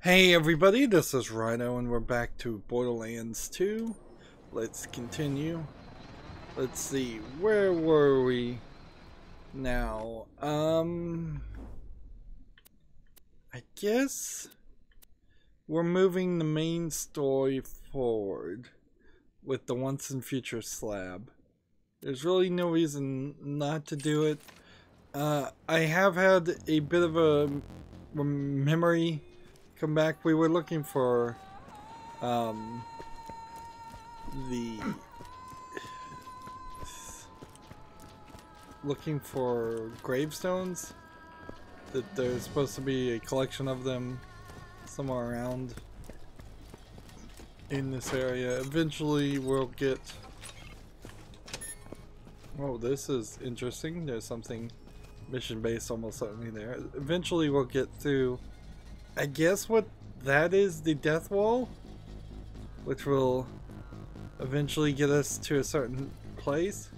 Hey everybody, this is Rydo and we're back to Borderlands 2. Let's continue. Let's see, where were we now? I guess we're moving the main story forward with the once and future slab. There's really no reason not to do it. I have had a bit of a memory come back. We were looking for looking for gravestones. That there's supposed to be a collection of them somewhere around in this area. Eventually we'll get... Oh, this is interesting. There's something mission based almost certainly there. Eventually we'll get through, I guess what that is, the death wall, which will eventually get us to a certain place.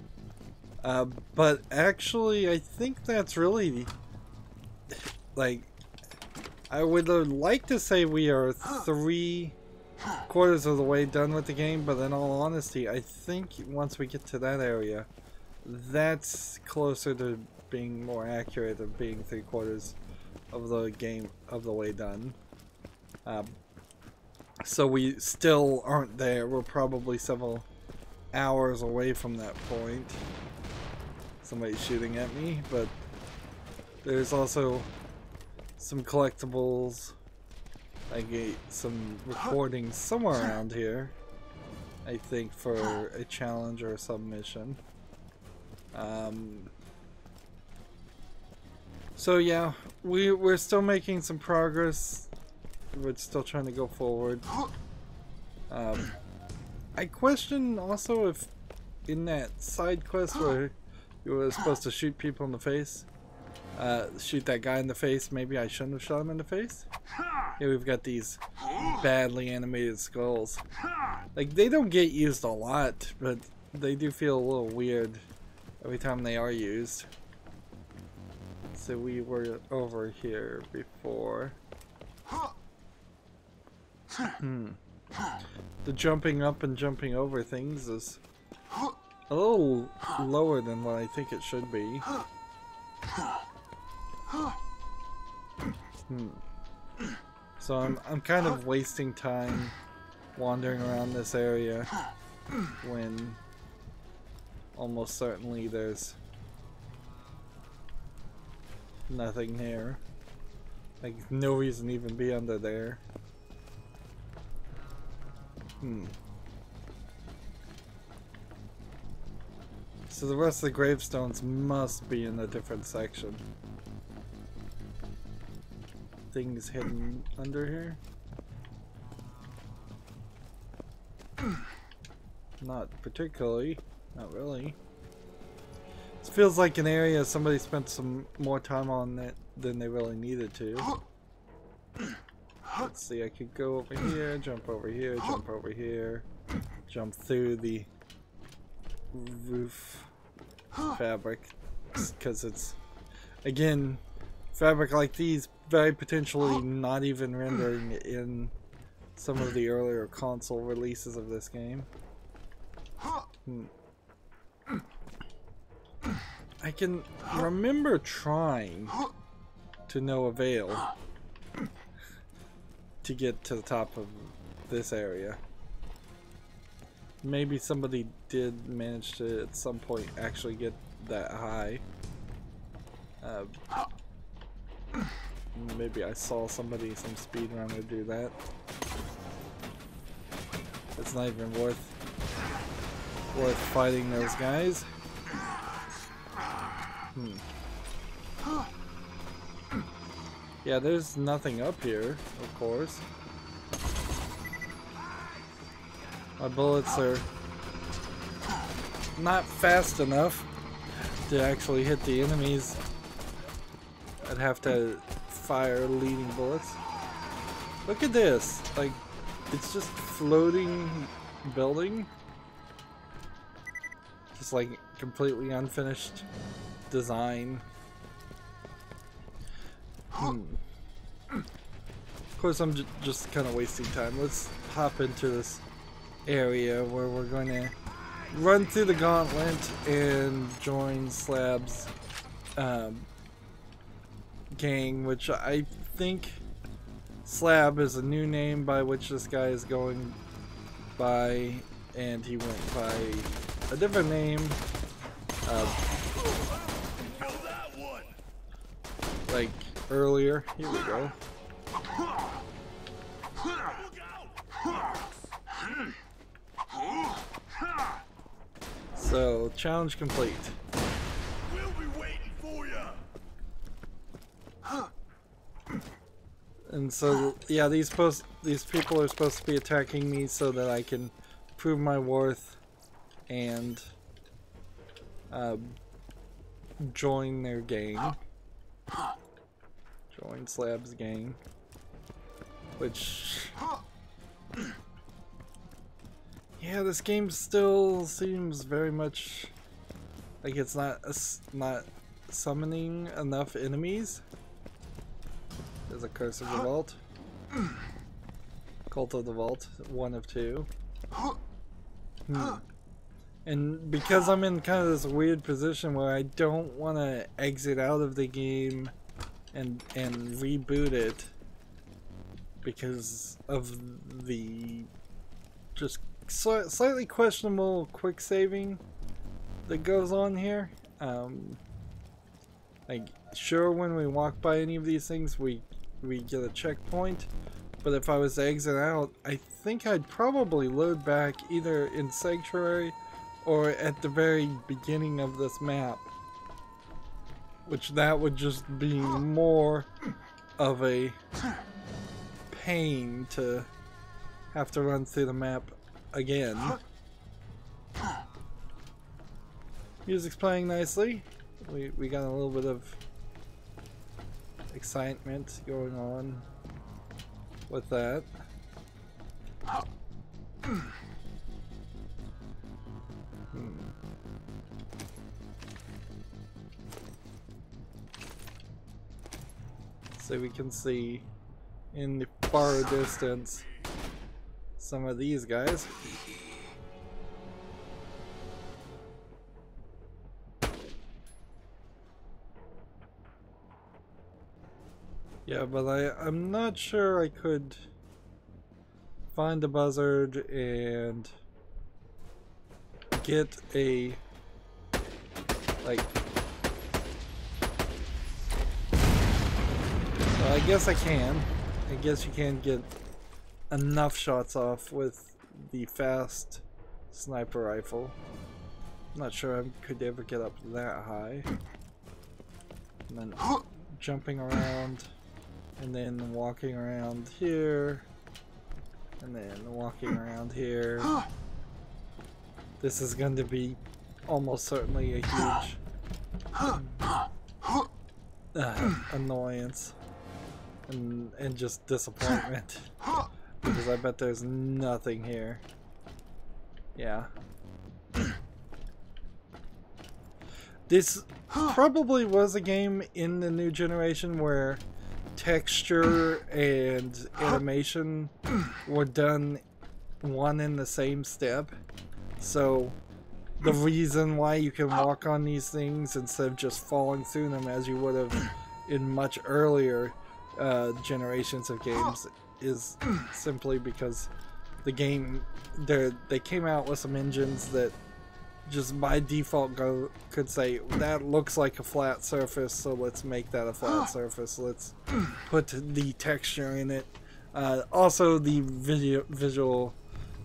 But actually I think that's really, like, I would like to say we are 3/4 of the way done with the game, but in all honesty I think once we get to that area, that's closer to being more accurate of being 3/4 of the game of the way done. So we still aren't there. We're probably several hours away from that point. Somebody's shooting at me, but there's also some collectibles. I get some recordings somewhere around here, I think, for a challenge or a submission. So yeah, we're still making some progress. We're still trying to go forward. I question also if in that side quest where you were supposed to shoot people in the face, shoot that guy in the face, maybe I shouldn't have shot him in the face. Here we've got these badly animated skulls. Like, they don't get used a lot, but they do feel a little weird every time they are used. So we were over here before. The jumping up and jumping over things is a little lower than what I think it should be. So I'm kind of wasting time wandering around this area when almost certainly there's nothing here. Like, no reason to even be under there. So the rest of the gravestones must be in a different section. Things hidden under here? Not particularly. Not really. This feels like an area somebody spent some more time on it than they really needed to. Let's see, I could go over here, jump over here, jump over here, jump through the roof fabric, because it's, again, fabric like these very potentially not even rendering in some of the earlier console releases of this game. I can remember trying to no avail to get to the top of this area. Maybe somebody did manage to at some point actually get that high. Maybe I saw somebody, some speedrunner, do that. It's not even worth fighting those guys. Yeah, there's nothing up here, of course. My bullets are not fast enough to actually hit the enemies. I'd have to fire leading bullets. Look at this, like, it's just floating building. Just like completely unfinished design. course, I'm just kind of wasting time. Let's hop into this area where we're going to run through the gauntlet and join Slab's gang, which I think Slab is a new name by which this guy is going by, and he went by a different name like earlier. Here we go. So, challenge complete. We'll be waiting for you. And so, yeah, these people are supposed to be attacking me so that I can prove my worth and join their gang. Join Slab's gang. Which, yeah, this game still seems very much like it's not summoning enough enemies. There's a Curse of the Vault. Cult of the Vault, 1 of 2. And because I'm in kind of this weird position where I don't want to exit out of the game and reboot it because of the just slightly questionable quick saving that goes on here. Like, sure, when we walk by any of these things we get a checkpoint, but if I was to exit out, I think I'd probably load back either in Sanctuary or at the very beginning of this map, which that would just be more of a pain to have to run through the map again. Music's playing nicely. We got a little bit of excitement going on with that. So we can see in the far distance some of these guys. Yeah, but I'm not sure I could find a buzzard and get a, like, well, I guess I can. I guess you can get enough shots off with the fast sniper rifle. I'm not sure I could ever get up that high. And then jumping around, and then walking around here, and then walking around here. This is going to be almost certainly a huge annoyance and just disappointment, because I bet there's nothing here. Yeah. This probably was a game in the new generation where texture and animation were done one in the same step. So the reason why you can walk on these things instead of just falling through them as you would have in much earlier generations of games is simply because the game, they came out with some engines that just by default could say that looks like a flat surface, so let's make that a flat surface. Let's put the texture in it. Also, the visual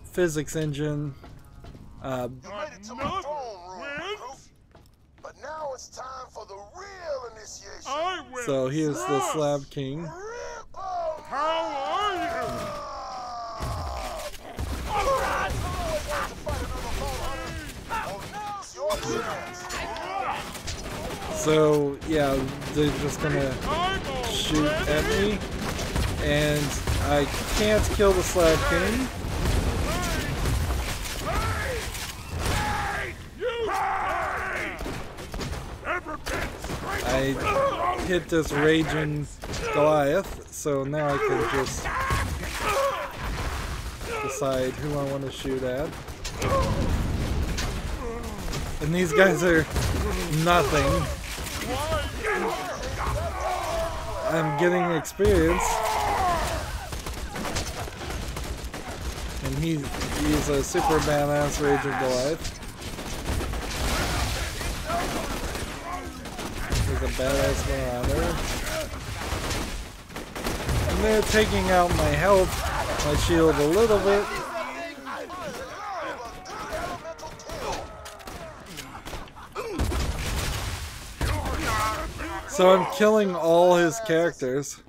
physics engine. You made it to my throne room, Proof. But now it's time for the real initiation. So here's the Slab King. How are you? So yeah, they're just gonna shoot at me, and I can't kill the Slab King. I I hit this raging Goliath, so now I can just decide who I want to shoot at. And these guys are nothing. I'm getting experience. And he's a super badass raging Goliath. He's a badass marauder. And they're taking out my health, my shield a little bit. So I'm killing all his characters.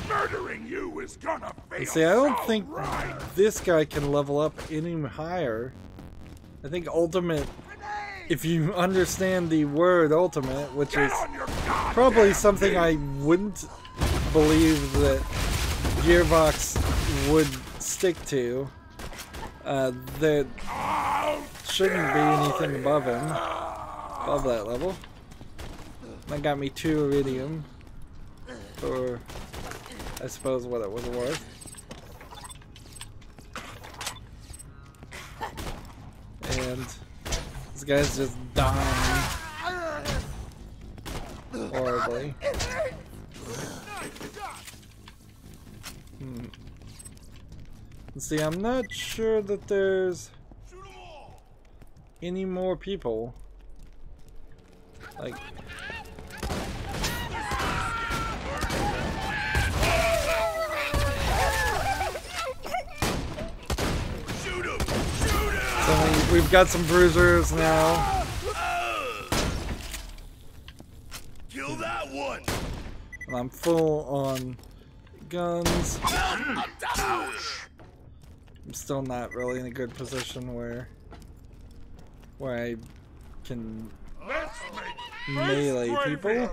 Murdering you is gonna fail. See, I don't think this guy can level up any higher. I think ultimate, if you understand the word ultimate, which is probably something I wouldn't believe that Gearbox would stick to, there shouldn't be anything above him, above that level. That got me 2 iridium, for I suppose what it was worth. And this guy's just dying horribly. See, I'm not sure that there's any more people. Like, so we've got some bruisers now. Kill that one. And I'm full on guns. I'm still not really in a good position where I can melee people.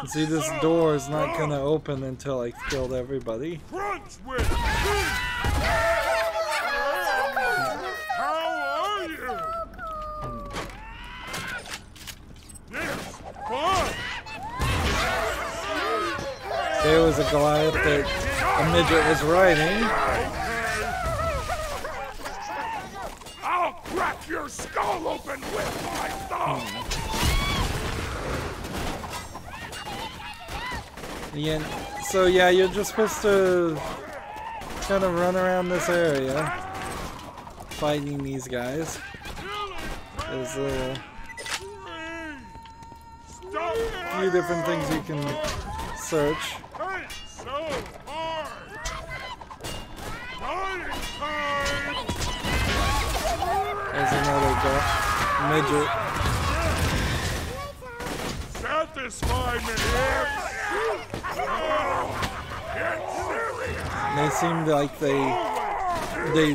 See, this door is not gonna open until I killed everybody. How are you? There was a Goliath that a midget was riding. I'll crack your skull open with my thumb. Yeah, so yeah, you're just supposed to kind of run around this area fighting these guys. There's a few different things you can search. There's another midget. Satisfy me. They seem like they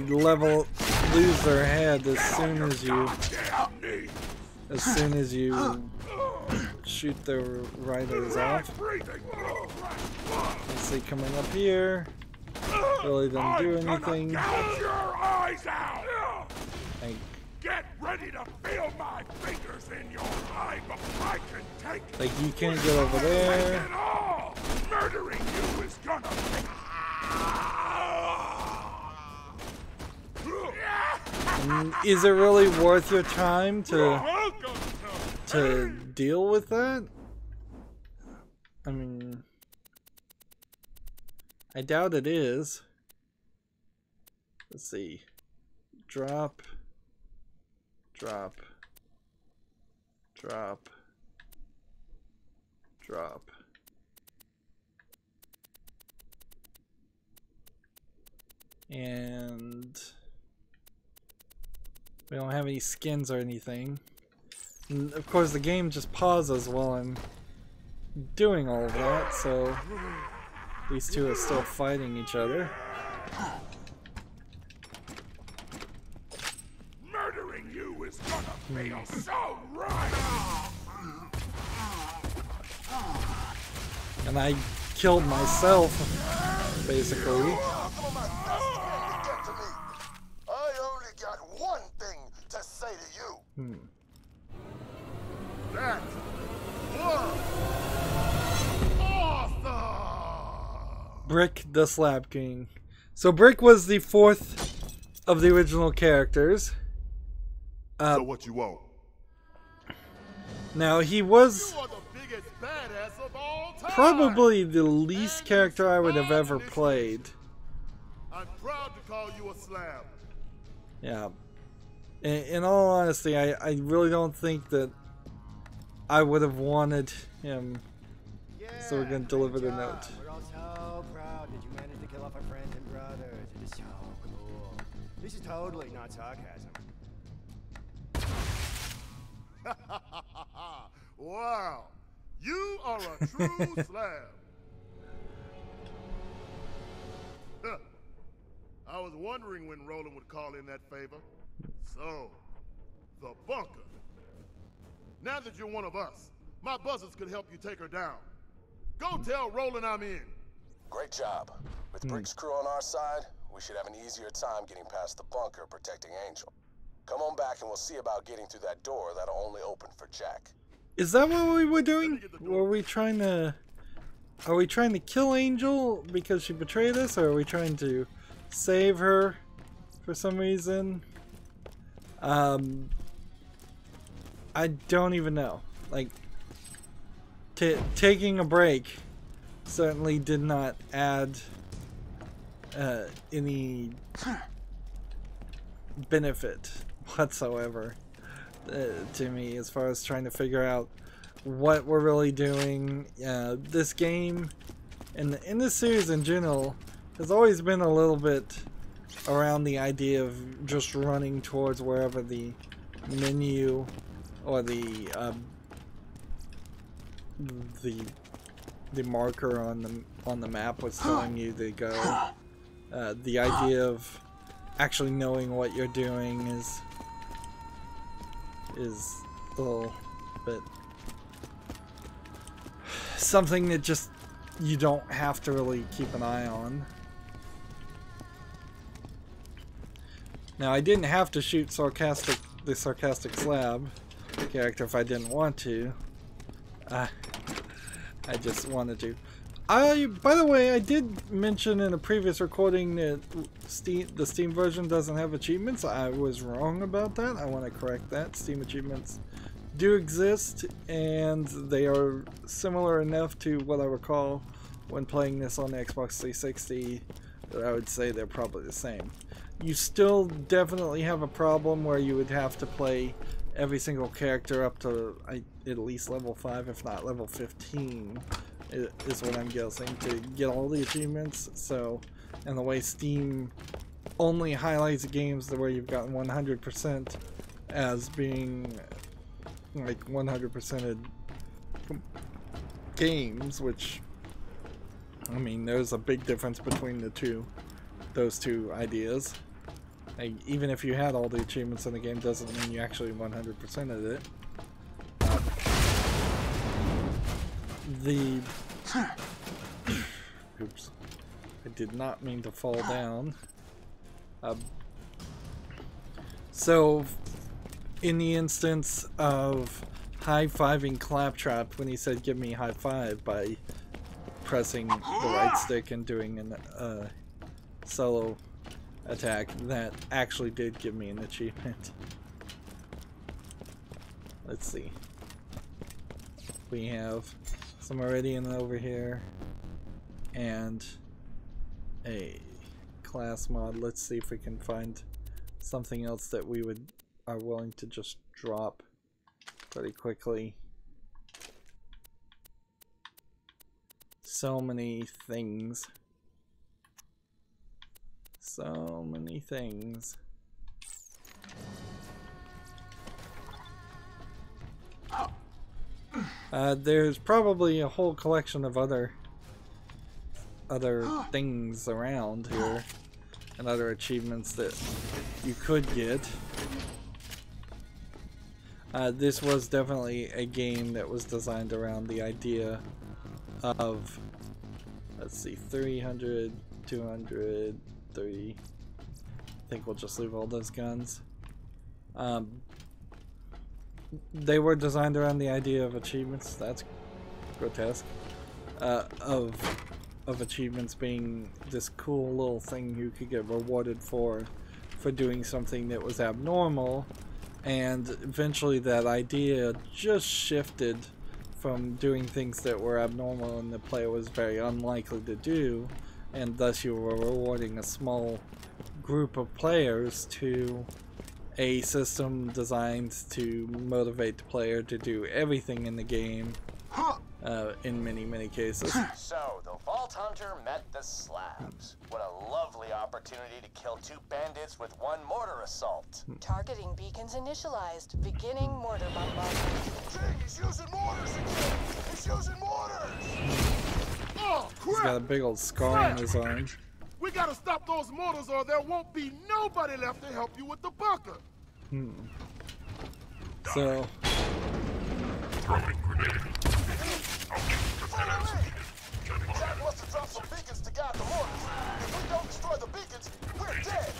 lose their head as soon as you shoot their riders off. Let's see, coming up here. Really didn't do anything. Get ready to feel my fingers in your eye before I can take it. Like, you can't get over there. Murdering you is gonna Is it really worth your time to deal with that? I mean, I doubt it is. Let's see. Drop. Drop. Drop. Drop. And we don't have any skins or anything. And of course the game just pauses while I'm doing all of that, so these two are still fighting each other. Murdering you is gonna feel so right. And I killed myself, basically. I only got one thing to say to you. That was awesome! Brick the Slab King. So Brick was the 4th of the original characters. So what you want? Now he was You are the biggest badass of all time. probably the least character I would have ever played. I'm proud to call you a slab. Yeah. In all honesty, I really don't think that I would have wanted him. So we're gonna deliver the note. We're all so proud that you managed to kill off our friends and brothers. It is so cool. This is totally not sarcasm. Wow, you are a true slab. I was wondering when Roland would call in that favor. So, the bunker. Now that you're one of us, my buzzers could help you take her down. Go tell Roland I'm in. Great job. With Brick's crew on our side, we should have an easier time getting past the bunker protecting Angel. Come on back and we'll see about getting through that door that'll only open for Jack. Is that what we were doing? Were we trying to... Are we trying to kill Angel because she betrayed us? Or are we trying to save her for some reason? I don't even know. Like, taking a break certainly did not add any benefit whatsoever to me as far as trying to figure out what we're really doing. This game and in this series in general has always been a little bit around the idea of just running towards wherever the menu or the marker on the map was telling you to go. The idea of actually knowing what you're doing is a little bit something that just you don't have to really keep an eye on. Now I didn't have to shoot the sarcastic slab character if I didn't want to. I just wanted to. By the way, I did mention in a previous recording that the Steam version doesn't have achievements. I was wrong about that. I want to correct that. Steam achievements do exist, and they are similar enough to what I recall when playing this on the Xbox 360 that I would say they're probably the same. You still definitely have a problem where you would have to play every single character up to at least level 5, if not level 15. Is what I'm guessing, to get all the achievements. So, and the way Steam only highlights games where you've gotten 100% as being like 100%ed games, which, I mean, there's a big difference between those two ideas. Like, even if you had all the achievements in the game, doesn't mean you actually 100%ed it. Oops, I did not mean to fall down. So in the instance of high-fiving Claptrap when he said give me high five by pressing the right stick and doing a solo attack, that actually did give me an achievement. Let's see. We have some Meridian over here and a class mod. Let's see if we can find something else that we are willing to just drop pretty quickly. So many things. So many things. There's probably a whole collection of other things around here and other achievements that you could get. This was definitely a game that was designed around the idea of, let's see, 300, 200, 30. I think we'll just leave all those guns. They were designed around the idea of achievements. That's grotesque. Of achievements being this cool little thing you could get rewarded for doing something that was abnormal, and eventually that idea just shifted from doing things that were abnormal and the player was very unlikely to do, and thus you were rewarding a small group of players, to a system designed to motivate the player to do everything in the game. In many cases. So, the Vault Hunter met the slabs. What a lovely opportunity to kill 2 bandits with 1 mortar assault. Targeting beacons initialized. Beginning mortar bombardment. King, he's using mortars again! He's using mortars! Oh, crap! He's got a big old scar on his arm. We gotta stop those mortars or there won't be nobody left to help you with the bunker. So... Jack must have dropped some beacons to guide the mortars. If we don't destroy the beacons, we're dead!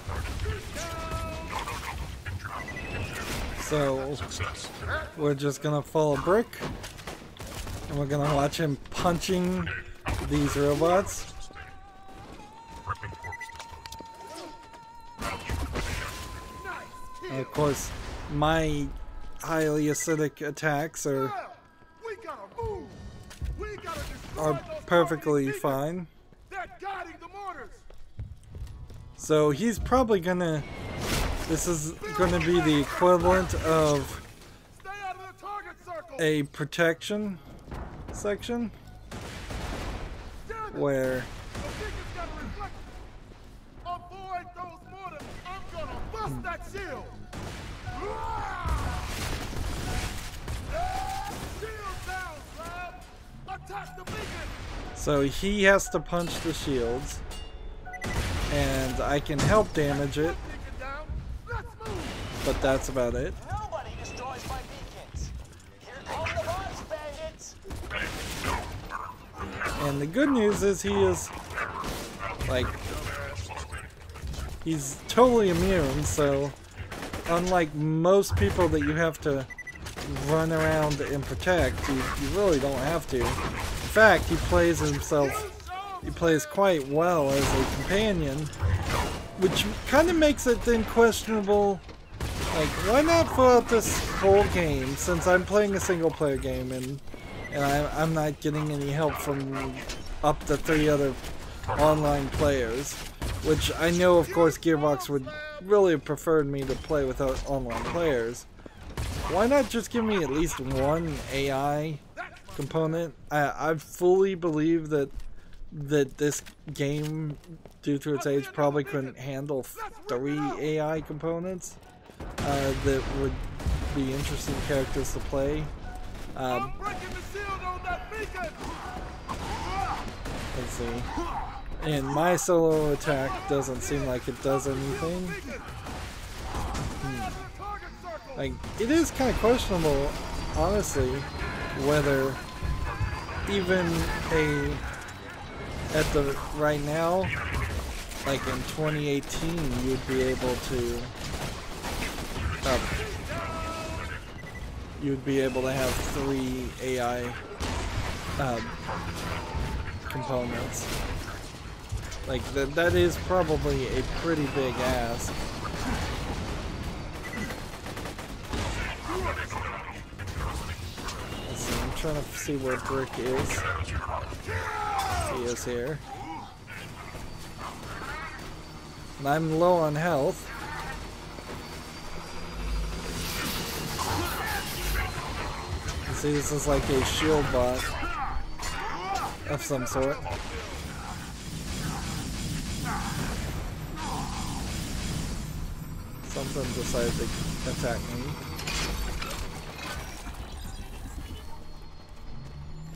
So, we're just gonna follow Brick, and we're gonna watch him punching these robots. And of course, my highly acidic attacks are perfectly fine. So he's probably gonna... This is gonna be the equivalent of a protection section, where avoid those mortars. I'm gonna bust that shield. Shield down, Slab. Attack the beacon. so he has to punch the shields, and I can help damage it, but that's about it. Nobody destroys my beacons. Here come the bots, bandits. And the good news is he is, like, he's totally immune, so unlike most people that you have to run around and protect, you really don't have to. In fact, he plays quite well as a companion, which kind of makes it then questionable, like, why not fill out this whole game, since I'm playing a single player game and I'm not getting any help from up to 3 other online players, which I know, of course, Gearbox would really have preferred me to play without online players. Why not just give me at least 1 AI component? I fully believe that this game, due to its age, probably couldn't handle 3 AI components that would be interesting characters to play. Let's see. And my solo attack doesn't seem like it does anything. Like, it is kind of questionable, honestly, whether even right now, like in 2018, you'd be able to have 3 AI components. Like, that is probably a pretty big ask. Let's see, I'm trying to see where Brick is. He is here. And I'm low on health. See, this is like a shield bot of some sort. Something decided to attack me.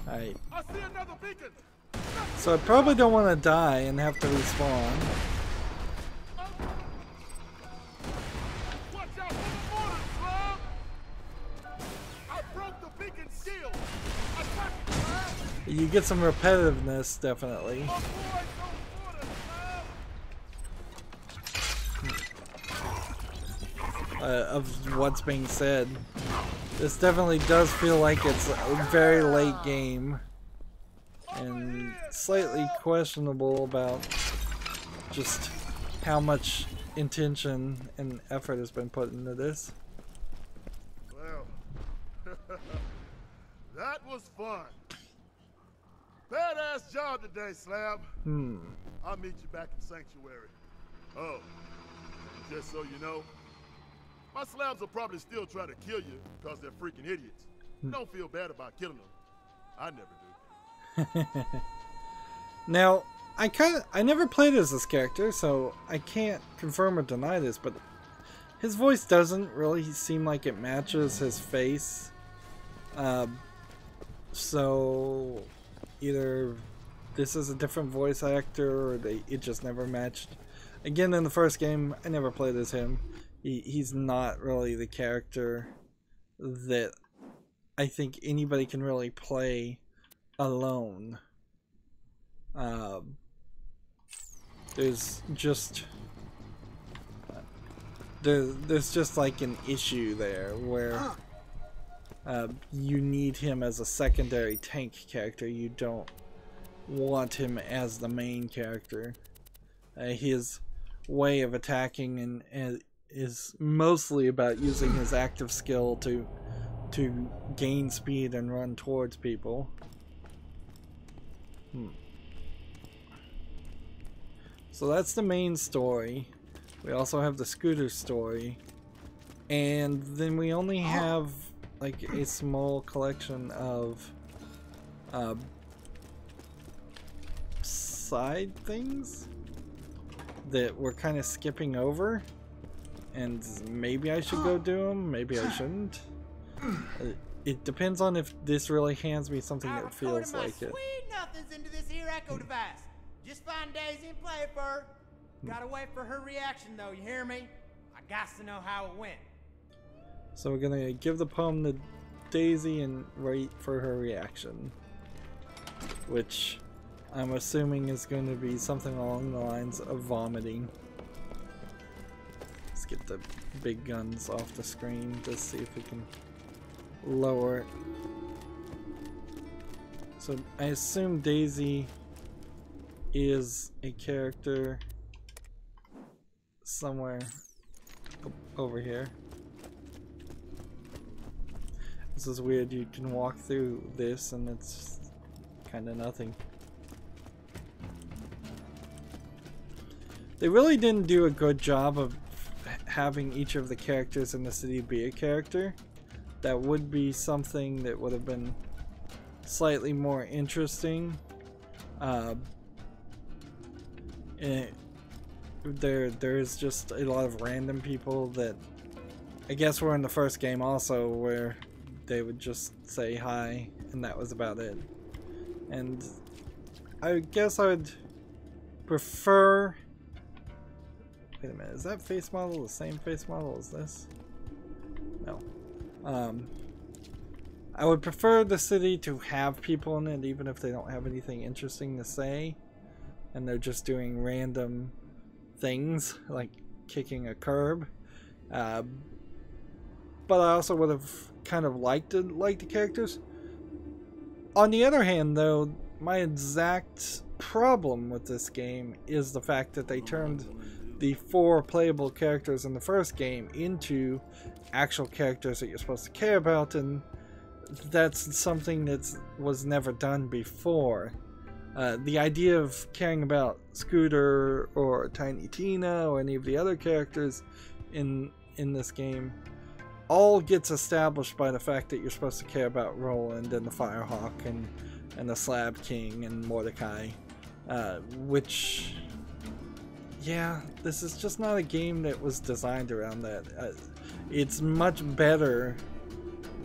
Alright. So I probably don't want to die and have to respawn. You get some repetitiveness, definitely. Of what's being said. This definitely does feel like it's a very late game. And slightly questionable about just how much intention and effort has been put into this. Well, that was fun. Badass job today, Slab. I'll meet you back in Sanctuary. Oh, just so you know, my slabs will probably still try to kill you because they're freaking idiots. Don't feel bad about killing them. I never do. Now, I never played as this character, so I can't confirm or deny this, but his voice doesn't really seem like it matches his face. So either this is a different voice actor or it just never matched. Again, in the first game, I never played as him. He's not really the character that I think anybody can really play alone. There's just like an issue there where you need him as a secondary tank character. You don't want him as the main character. His way of attacking and is mostly about using his active skill to gain speed and run towards people. So that's the main story. We also have the scooter story, and then we only have like a small collection of side things that we're kind of skipping over, and maybe I should go do them, maybe I shouldn't. It depends on if this really hands me something that feels like it. Sweet nothings into this here echo device. Just find Daisy and play it for her. Gotta wait for her reaction though, you hear me? I got to know how it went. So we're gonna give the poem to Daisy and wait for her reaction, which I'm assuming is going to be something along the lines of vomiting. Let's get the big guns off the screen to see if we can lower it. So I assume Daisy is a character somewhere over here. This is weird, you can walk through this and it's kind of nothing. They really didn't do a good job of having each of the characters in the city be a character. That would be something that would have been slightly more interesting. There's just a lot of random people that I guess were in the first game also, where they would just say hi and that was about it. And I guess I would prefer... Wait a minute, is that face model the same face model as this? No. I would prefer the city to have people in it even if they don't have anything interesting to say and they're just doing random things like kicking a curb. But I also would have kind of liked the characters. On the other hand though, my exact problem with this game is the fact that they turned the 4 playable characters in the first game into actual characters that you're supposed to care about, and that's something that was never done before. The idea of caring about Scooter or Tiny Tina or any of the other characters in this game all gets established by the fact that you're supposed to care about Roland and the Firehawk and the Slab King and Mordecai, which, yeah, this is just not a game that was designed around that. It's much better,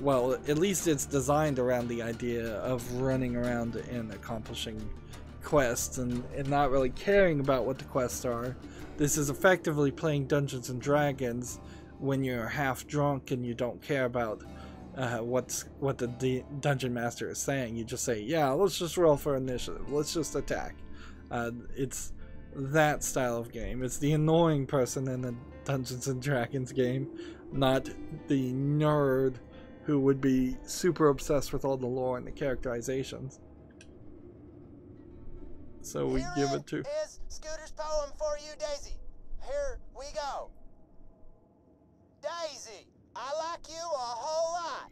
well, at least it's designed around the idea of running around and accomplishing quests and not really caring about what the quests are. This is effectively playing Dungeons and Dragons when you're half drunk and you don't care about what the dungeon master is saying. You just say, yeah, let's just roll for initiative. Let's just attack. It's that style of game. It's the annoying person in a Dungeons and Dragons game, not the nerd who would be super obsessed with all the lore and the characterizations. So we give it to... Here is Scooter's poem for you, Daisy. Here we go. Daisy, I like you a whole lot.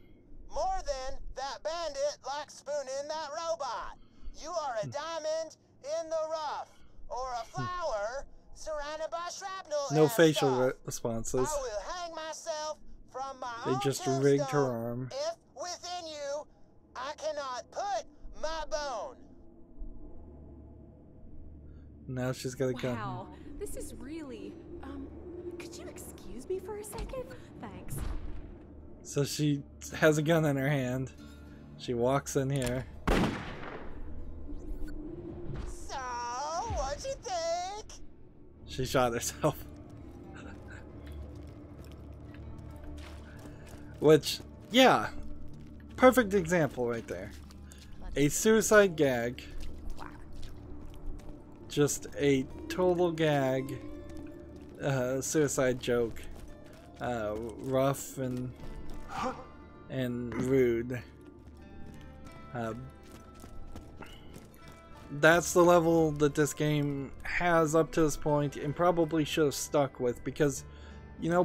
More than that bandit likes spooning that robot. You are a diamond in the rough, or a flower surrounded by shrapnel. No and facial stuff. responses. I will hang myself from my They own just rigged her tombstone arm. if within you I cannot put my bone. Now she's got a gun. Wow, this is really... could you excuse me for a second? Thanks. So she has a gun in her hand. She walks in here. So, what'd you think? She shot herself. Which, yeah, perfect example right there. A suicide gag. Just a total gag. Suicide joke. Rough and rude. That's the level that this game has up to this point and probably should have stuck with, because, you know,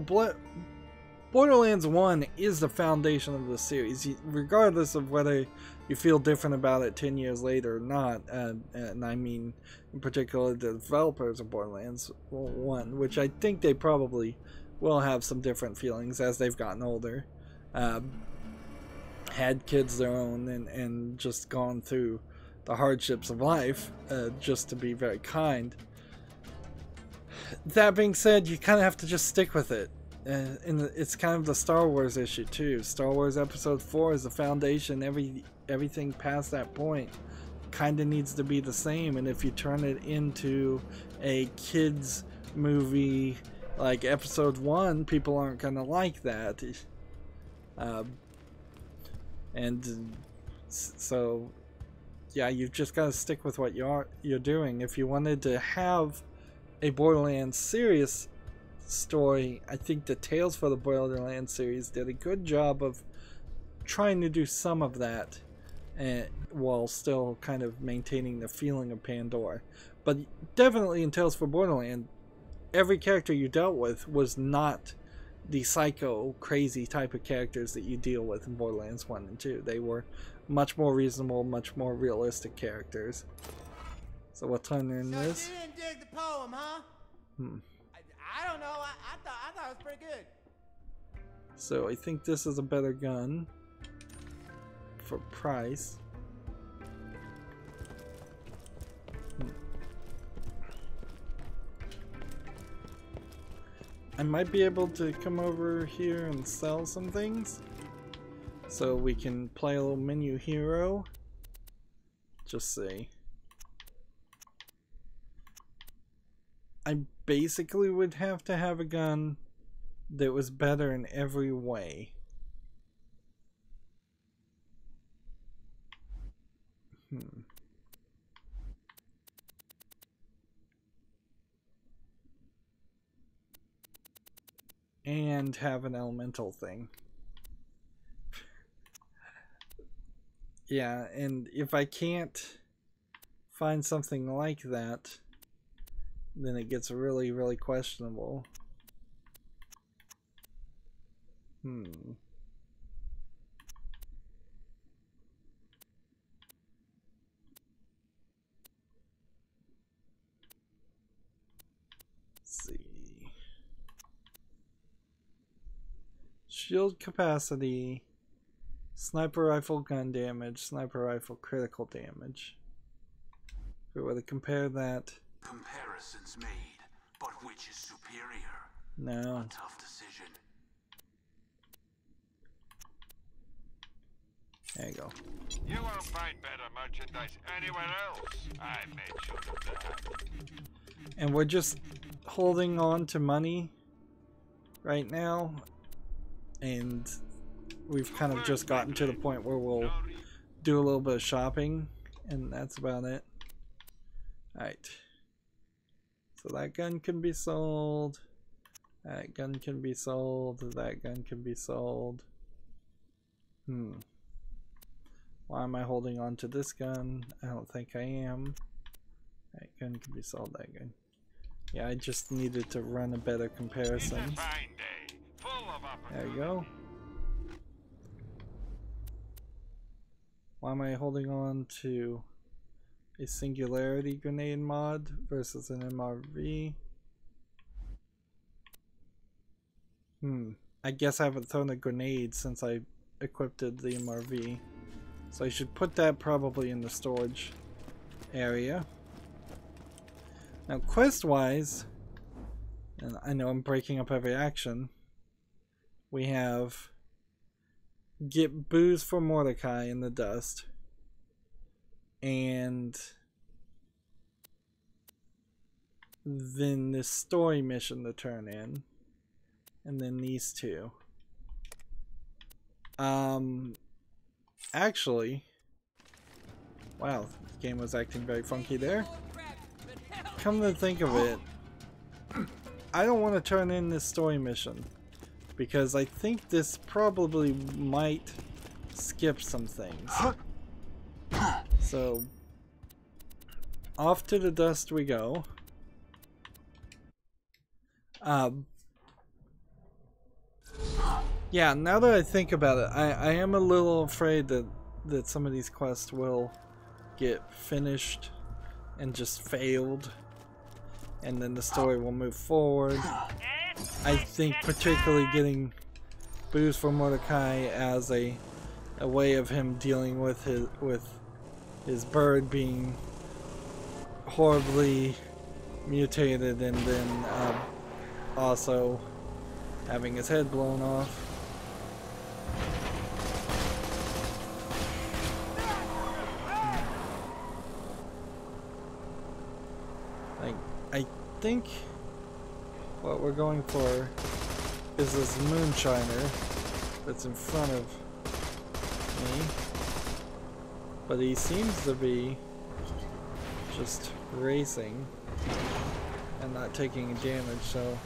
Borderlands 1 is the foundation of the series, regardless of whether you feel different about it 10 years later or not. And I mean, in particular, the developers of Borderlands 1, which I think they probably will have some different feelings as they've gotten older. Had kids their own and just gone through the hardships of life, just to be very kind. That being said, you kind of have to just stick with it. And it's kind of the Star Wars issue too. Star Wars Episode 4 is the foundation. Everything past that point kind of needs to be the same. And if you turn it into a kids movie like Episode 1, people aren't gonna like that. And so, yeah, you've just got to stick with what you're doing. If you wanted to have a Borderlands serious story, I think the Tales for the Borderlands series did a good job of trying to do some of that, while still kind of maintaining the feeling of Pandora. But definitely in Tales for Borderlands, every character you dealt with was not the psycho, crazy type of characters that you deal with in Borderlands 1 and 2. They were much more reasonable, much more realistic characters. So what time in this? So you didn't dig the poem, huh? I don't know. I thought it was pretty good. So I think this is a better gun for price. I might be able to come over here and sell some things, so we can play a little menu hero. Just see. I basically would have to have a gun that was better in every way. And have an elemental thing. Yeah, and if I can't find something like that, then it gets really, really questionable. Let's see. Shield capacity, sniper rifle gun damage, sniper rifle critical damage. If we were to compare that. Comparisons made, but which is superior? No. A tough decision. There you go. You won't find better merchandise anywhere else. I made sure of that. And we're just holding on to money right now. And we've kind of just gotten to the point where we'll do a little bit of shopping, and that's about it. Alright. So that gun can be sold. That gun can be sold. That gun can be sold. Why am I holding on to this gun? I don't think I am. That gun can be sold. That gun. Yeah, I just needed to run a better comparison. There you go. Why am I holding on to a singularity grenade mod versus an MRV? I guess I haven't thrown a grenade since I equipped the MRV. So I should put that probably in the storage area. Now quest-wise, and I know I'm breaking up every action, we have get booze for Mordecai in the dust, and then this story mission to turn in, and then these two. Actually, wow, the game was acting very funky there. Come to think of it, I don't want to turn in this story mission because I think this probably might skip some things. So, off to the dust we go. Yeah, now that I think about it, I am a little afraid that some of these quests will get finished and just failed, and then the story will move forward. I think particularly getting booze for Mordecai as a way of him dealing with his bird being horribly mutated, and then also having his head blown off. I think what we're going for is this moonshiner that's in front of me, but he seems to be just racing and not taking damage, so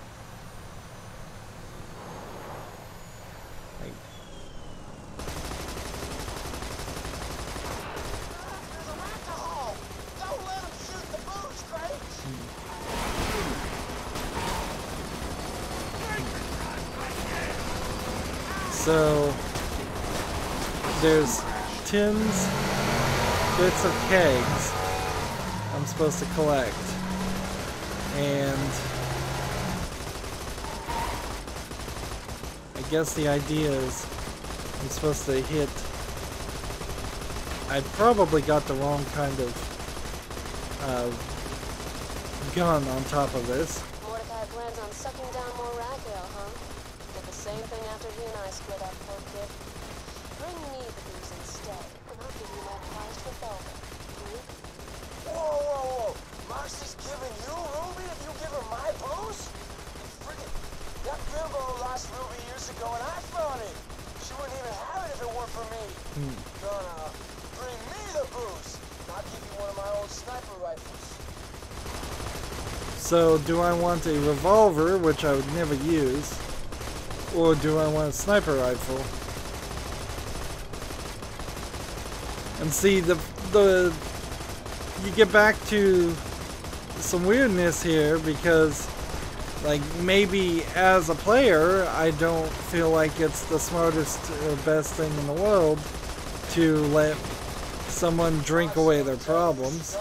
so there's tins, bits of kegs I'm supposed to collect, and I guess the idea is I'm supposed to hit. I probably got the wrong kind of gun on top of this. Mordecai plans on sucking down more ragtail, huh? Did the same thing after he and I split up, poor kid. Bring me the booze instead, and I'll give you my prized revolver. Whoa. Marcy's giving you Ruby if you give her my booze? Friggin', that bimbo lost Ruby years ago and I found it. She wouldn't even have it if it weren't for me. Gonna bring me the booze. And I'll give you one of my old sniper rifles. So, do I want a revolver, which I would never use, or do I want a sniper rifle? And see, you get back to some weirdness here, because, like, maybe as a player, I don't feel like it's the smartest or best thing in the world to let someone drink away their problems.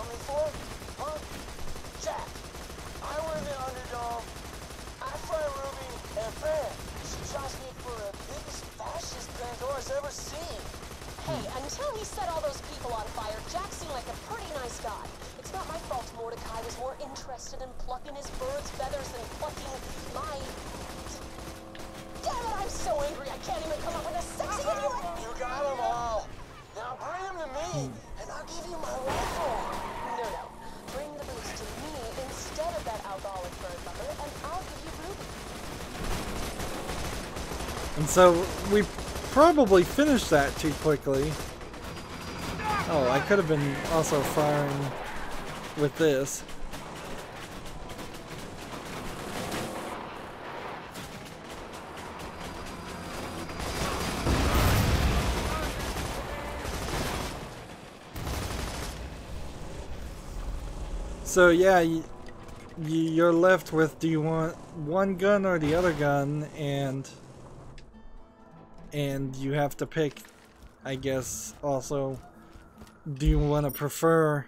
And so we probably finished that too quickly. Oh, I could have been also firing with this. So yeah, you're left with, do you want one gun or the other gun, and you have to pick, I guess, also, do you want to prefer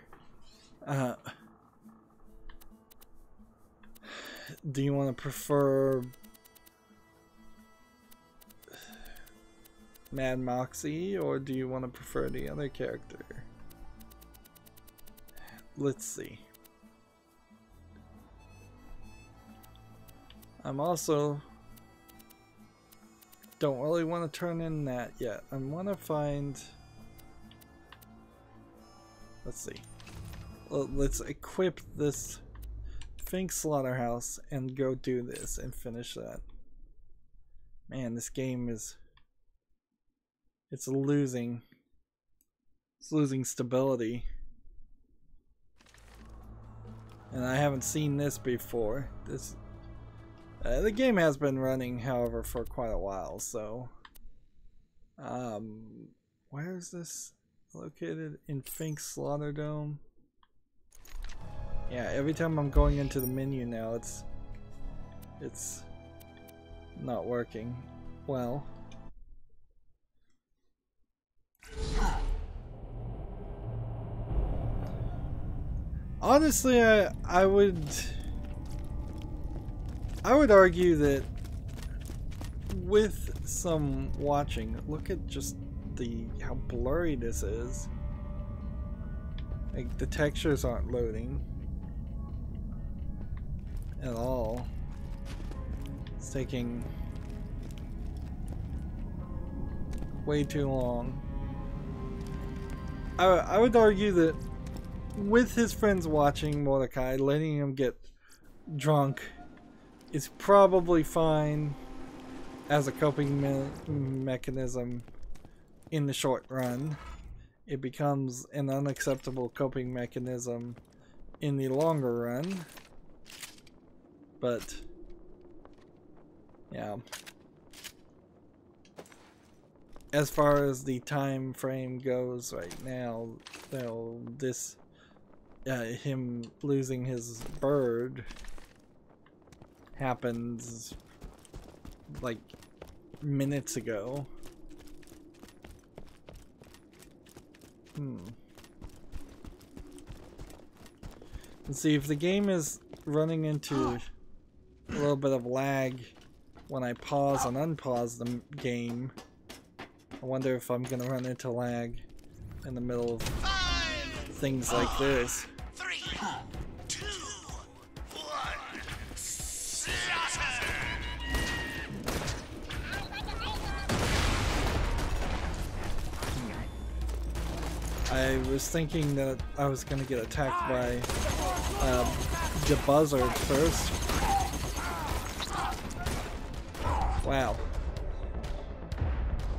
Mad Moxie, or do you want to prefer the other character? Let's see. I'm also don't really want to turn in that yet. I want to find, let's see. Let's equip this Fink Slaughterhouse and go do this and finish that. Man, this game is, it's losing stability. And I haven't seen this before. The game has been running, however, for quite a while, so... where is this located? In Fink Slaughterdome? Yeah, every time I'm going into the menu now, it's not working well. Honestly, I would argue that with some watching, look at just how blurry this is. Like, the textures aren't loading at all. It's taking way too long. I would argue that with his friends watching Mordecai, letting him get drunk is probably fine as a coping mechanism in the short run. It becomes an unacceptable coping mechanism in the longer run. But yeah, as far as the time frame goes right now, him losing his bird happens like minutes ago. Let's see if the game is running into a little bit of lag when I pause and unpause the game. I wonder if I'm gonna run into lag in the middle of things like this. 3, 2, 1. I was thinking that I was gonna get attacked by the buzzard first. Wow.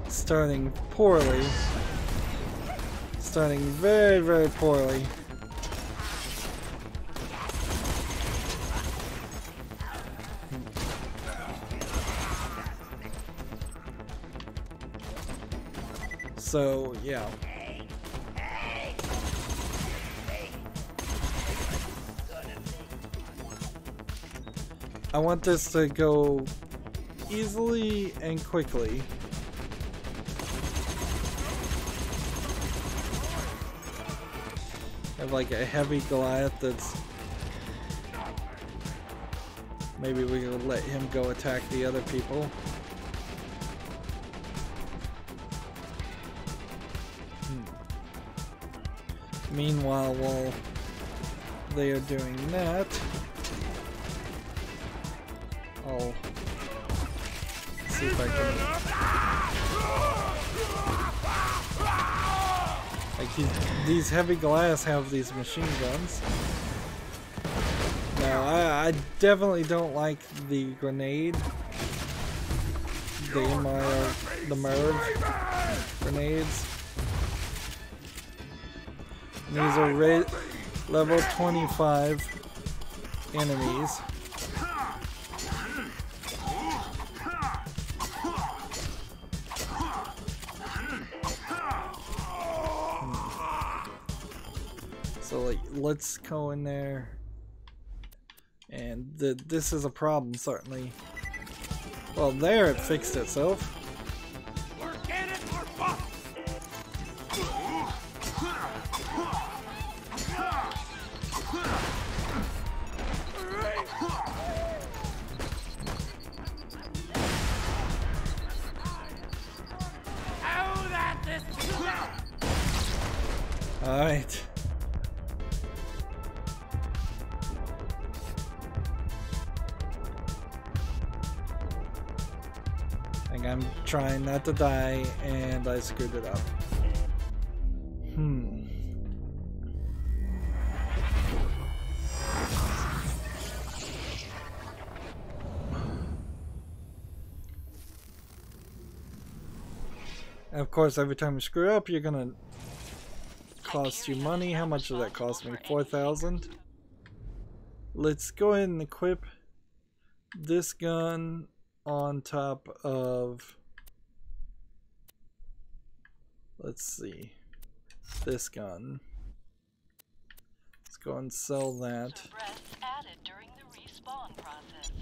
Starting poorly. Starting very, very poorly. So, yeah. I want this to go easily and quickly. Have like a heavy Goliath that's... Maybe we can let him go attack the other people. Meanwhile, while they are doing that, I'll see if I can... Like, these heavy Goliaths have these machine guns. Now, I definitely don't like the grenade the merv grenades. And these are level 25 enemies. So like, let's go in there. And this is a problem, certainly. Well, there it fixed itself. Alright. I'm trying not to die, and I screwed it up. And of course, every time you screw up, you're gonna cost you money. How much did that cost me? 4,000? Let's go ahead and equip this gun on top of, let's see, this gun. Let's go and sell that. Added during the respawn process.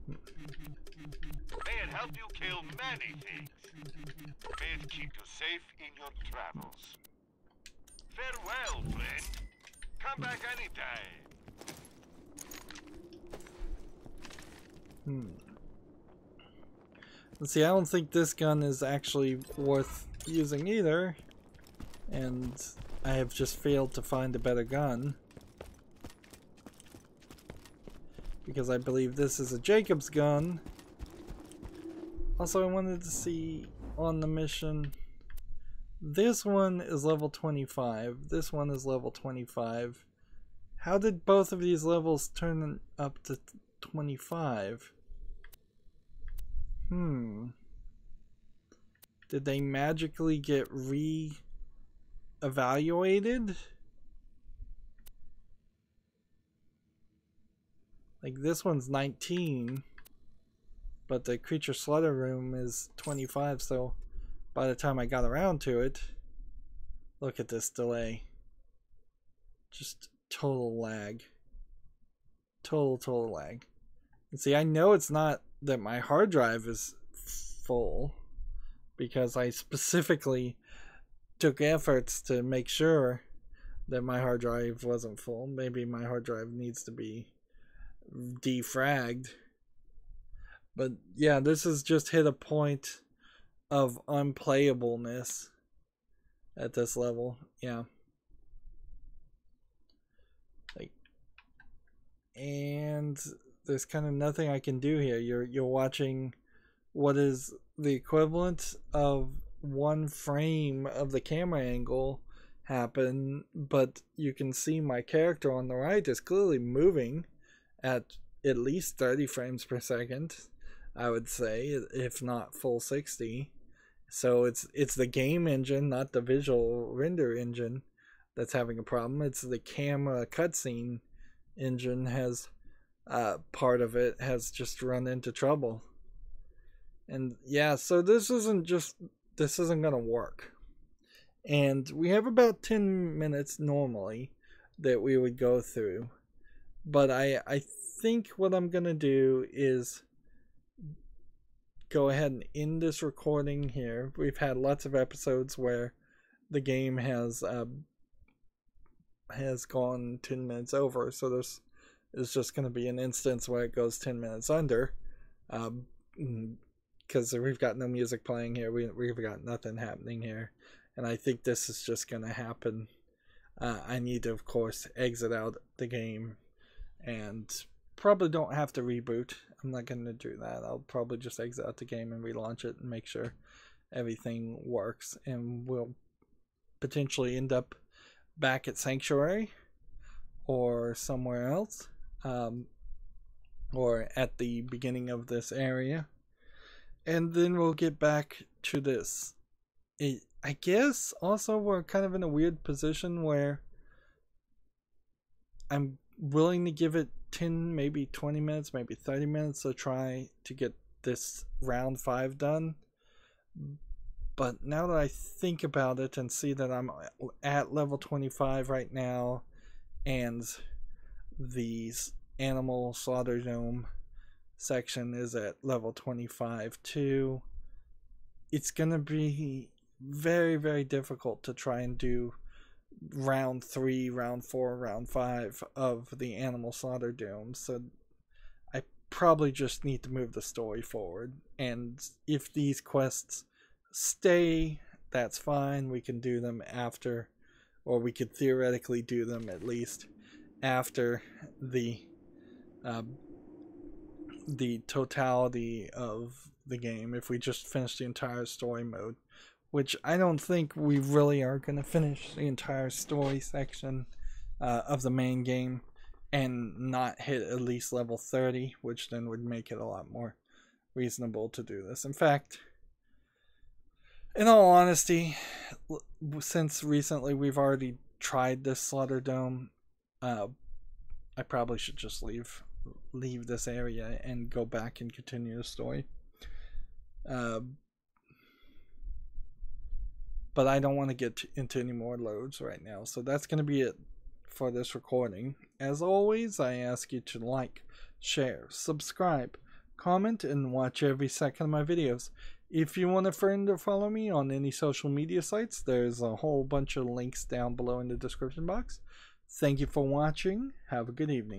May it help you kill many things. May it keep you safe in your travels. Farewell, friend. Come back anytime. Let's see, I don't think this gun is actually worth using either. And I have just failed to find a better gun. Because I believe this is a Jacob's gun. Also, I wanted to see on the mission. This one is level 25. This one is level 25. How did both of these levels turn up to 25? Did they magically get re-evaluated? Like, this one's 19, but the creature slaughter room is 25, so by the time I got around to it, look at this delay. Just total lag. Total lag. And see, I know it's not that my hard drive is full, because I specifically took efforts to make sure that my hard drive wasn't full. Maybe my hard drive needs to be defragged. But yeah, this has just hit a point of unplayableness at this level. Yeah. Like, and there's kind of nothing I can do here. You're watching what is the equivalent of one frame of the camera angle happen, but you can see my character on the right is clearly moving at least 30 frames per second, I would say, if not full 60. So it's the game engine, not the visual render engine, that's having a problem. It's the camera cutscene engine has part of it has just run into trouble. And yeah, so this isn't gonna work. And we have about 10 minutes normally that we would go through. But I think what I'm gonna do is go ahead and end this recording here. We've had lots of episodes where the game has gone 10 minutes over, so this is just going to be an instance where it goes 10 minutes under, because we've got no music playing here. We've got nothing happening here, and I think this is just going to happen. I need to, of course, exit out the game, and probably don't have to reboot. I'm not going to do that. I'll probably just exit out the game and relaunch it and make sure everything works, and we'll potentially end up back at Sanctuary or somewhere else, or at the beginning of this area. And then we'll get back to this. I guess also we're kind of in a weird position where I'm willing to give it 10, maybe 20 minutes, maybe 30 minutes to try to get this round 5 done. But now that I think about it and see that I'm at level 25 right now, and these animal slaughter dome section is at level 25 too, it's gonna be very, very difficult to try and do round 3, round 4, round 5 of the animal slaughter dome. So I probably just need to move the story forward, and if these quests stay, that's fine. We can do them after, or we could theoretically do them at least after the totality of the game, if we just finish the entire story mode, which I don't think we really are going to finish the entire story section of the main game and not hit at least level 30, which then would make it a lot more reasonable to do this. In fact, in all honesty, since recently we've already tried this slaughter dome, I probably should just leave this area and go back and continue the story. But I don't want to get into any more loads right now, so that's going to be it for this recording. As always, I ask you to like, share, subscribe, comment, and watch every second of my videos. If you want a friend or follow me on any social media sites, there's a whole bunch of links down below in the description box. Thank you for watching. Have a good evening.